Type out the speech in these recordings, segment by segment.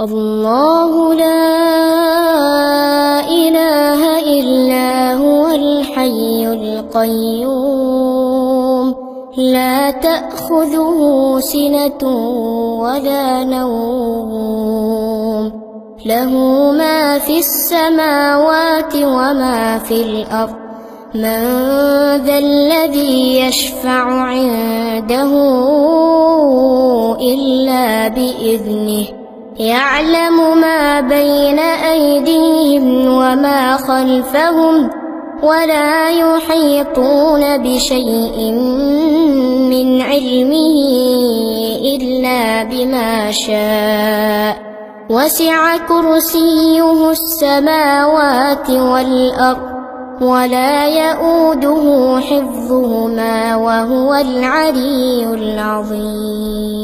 الله لا إله إلا هو الحي القيوم لا تأخذه سنة ولا نوم له ما في السماوات وما في الأرض من ذا الذي يشفع عنده إلا بإذنه يعلم ما بين أيديهم وما خلفهم ولا يحيطون بشيء من علمه إلا بما شاء وسع كرسيه السماوات والأرض ولا يؤوده حفظهما وهو العلي العظيم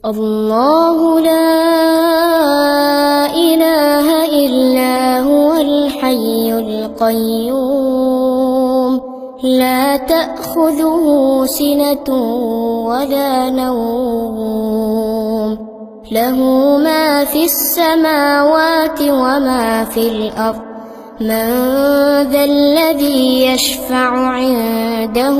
الله لا إله إلا هو الحي القيوم لا تأخذه سنة ولا نوم له ما في السماوات وما في الأرض من ذا الذي يشفع عنده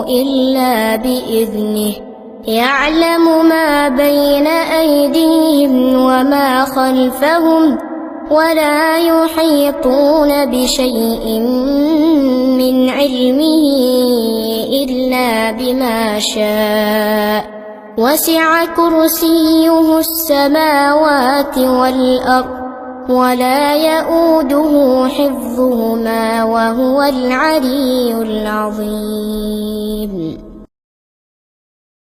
إلا بإذنه يعلم ما بين أيديهم وما خلفهم ولا يحيطون بشيء من علمه إلا بما شاء وسع كرسيه السماوات والأرض ولا يؤوده حفظهما وهو العلي العظيم